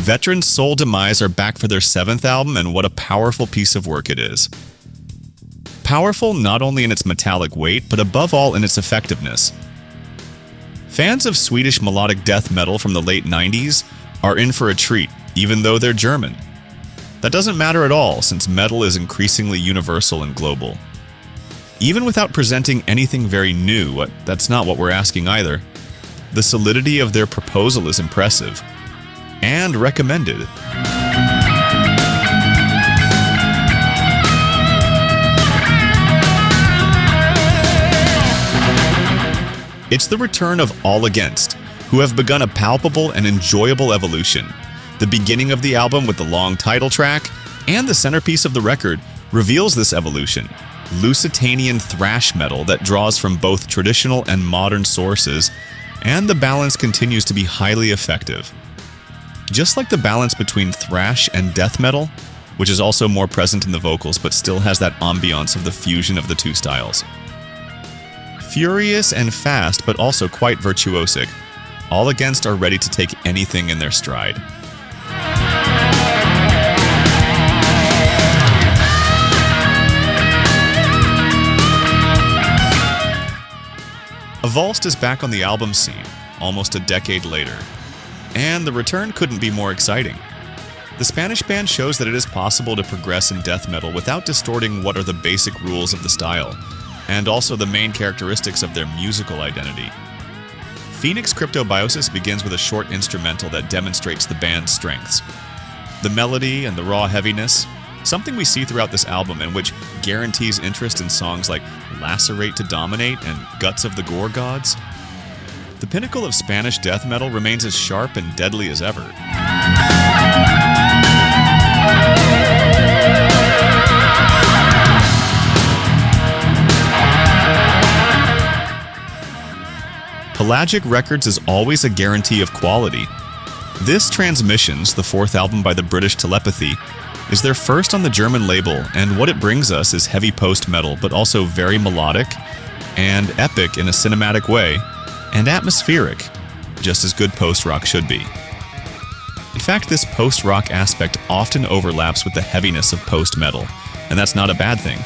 Veterans Soul Demise are back for their 7th album, and what a powerful piece of work it is. Powerful not only in its metallic weight, but above all in its effectiveness. Fans of Swedish melodic death metal from the late 90s are in for a treat, even though they're German. That doesn't matter at all, since metal is increasingly universal and global. Even without presenting anything very new, that's not what we're asking either, the solidity of their proposal is impressive. And recommended. It's the return of All Against, who have begun a palpable and enjoyable evolution. The beginning of the album with the long title track, and the centerpiece of the record, reveals this evolution. Lusitanian thrash metal that draws from both traditional and modern sources, and the balance continues to be highly effective. Just like the balance between thrash and death metal, which is also more present in the vocals but still has that ambiance of the fusion of the two styles. Furious and fast, but also quite virtuosic, All Against are ready to take anything in their stride. Avulsed is back on the album scene, almost a decade later. And the return couldn't be more exciting. The Spanish band shows that it is possible to progress in death metal without distorting what are the basic rules of the style, and also the main characteristics of their musical identity. Phoenix Cryptobiosis begins with a short instrumental that demonstrates the band's strengths. The melody and the raw heaviness, something we see throughout this album and which guarantees interest in songs like Lacerate to Dominate and Guts of the Gore Gods. The pinnacle of Spanish death metal remains as sharp and deadly as ever. Pelagic Records is always a guarantee of quality. This Transmissions, the 4th album by the British Telepathy, is their first on the German label, and what it brings us is heavy post-metal, but also very melodic and epic in a cinematic way, and atmospheric, just as good post-rock should be. In fact, this post-rock aspect often overlaps with the heaviness of post-metal, and that's not a bad thing.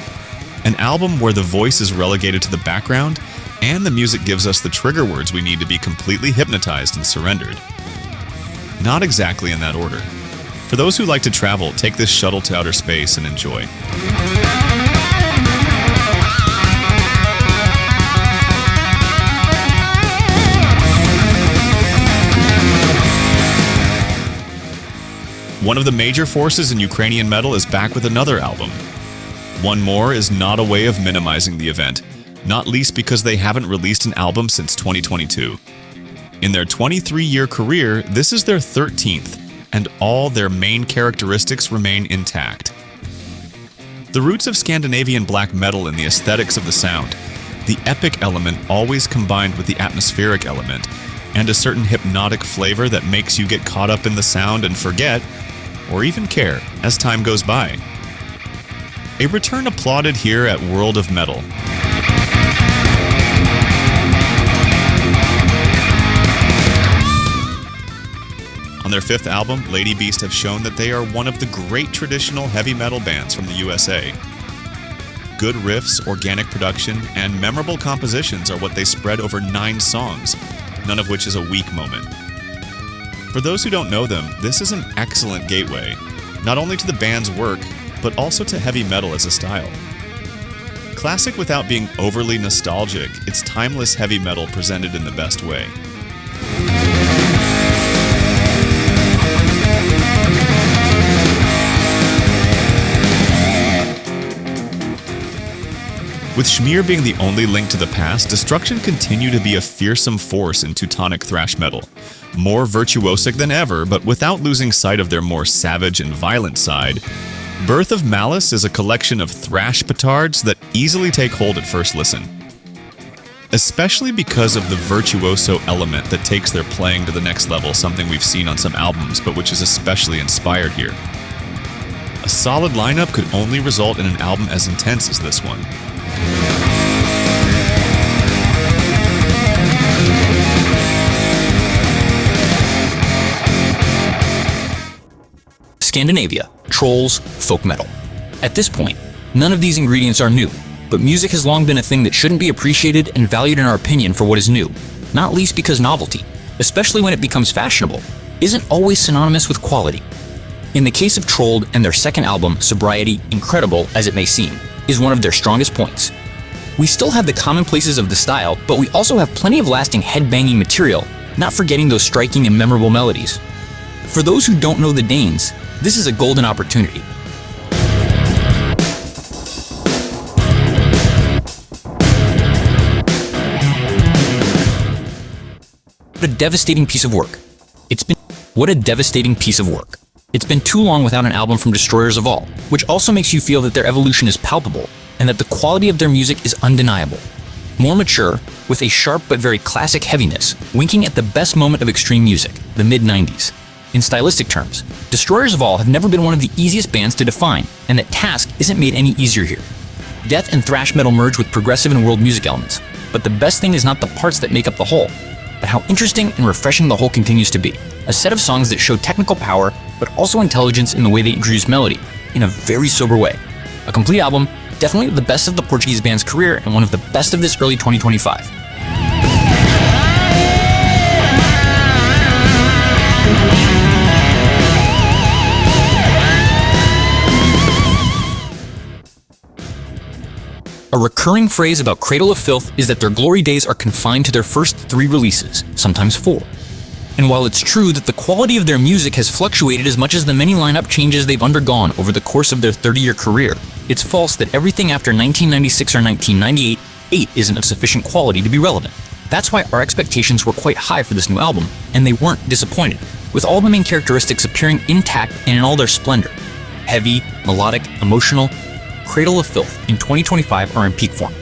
An album where the voice is relegated to the background, and the music gives us the trigger words we need to be completely hypnotized and surrendered. Not exactly in that order. For those who like to travel, take this shuttle to outer space and enjoy. One of the major forces in Ukrainian metal is back with another album. One More is not a way of minimizing the event, not least because they haven't released an album since 2022. In their 23-year career, this is their 13th, and all their main characteristics remain intact. The roots of Scandinavian black metal in the aesthetics of the sound, the epic element always combined with the atmospheric element, and a certain hypnotic flavor that makes you get caught up in the sound and forget, or even care, as time goes by. A return applauded here at World of Metal. On their 5th album, Lady Beast have shown that they are one of the great traditional heavy metal bands from the USA. Good riffs, organic production, and memorable compositions are what they spread over 9 songs, none of which is a weak moment. For those who don't know them, this is an excellent gateway, not only to the band's work, but also to heavy metal as a style. Classic without being overly nostalgic, it's timeless heavy metal presented in the best way. With Schmear being the only link to the past, Destruction continue to be a fearsome force in Teutonic thrash metal. More virtuosic than ever, but without losing sight of their more savage and violent side. Birth of Malice is a collection of thrash petards that easily take hold at first listen. Especially because of the virtuoso element that takes their playing to the next level, something we've seen on some albums, but which is especially inspired here. A solid lineup could only result in an album as intense as this one. Scandinavia, trolls, folk metal. At this point, none of these ingredients are new, but music has long been a thing that shouldn't be appreciated and valued in our opinion for what is new, not least because novelty, especially when it becomes fashionable, isn't always synonymous with quality. In the case of Trold and their second album, Sobriety, incredible as it may seem, is one of their strongest points. We still have the commonplaces of the style, but we also have plenty of lasting head-banging material, not forgetting those striking and memorable melodies. For those who don't know the Danes, this is a golden opportunity. What a devastating piece of work. What a devastating piece of work. It's been too long without an album from Destroyers of All, which also makes you feel that their evolution is palpable and that the quality of their music is undeniable. More mature, with a sharp but very classic heaviness, winking at the best moment of Xtreem music, the mid-90s. In stylistic terms, Destroyers of All have never been one of the easiest bands to define, and that task isn't made any easier here. Death and thrash metal merge with progressive and world music elements, but the best thing is not the parts that make up the whole, but how interesting and refreshing the whole continues to be. A set of songs that show technical power, but also intelligence in the way they introduce melody, in a very sober way. A complete album, definitely the best of the Portuguese band's career and one of the best of this early 2025. A recurring phrase about Cradle of Filth is that their glory days are confined to their first 3 releases, sometimes 4. And while it's true that the quality of their music has fluctuated as much as the many lineup changes they've undergone over the course of their 30-year career, it's false that everything after 1996 or 1998 isn't of sufficient quality to be relevant. That's why our expectations were quite high for this new album, and they weren't disappointed, with all the main characteristics appearing intact and in all their splendor. Heavy, melodic, emotional, Cradle of Filth in 2025 are in peak form.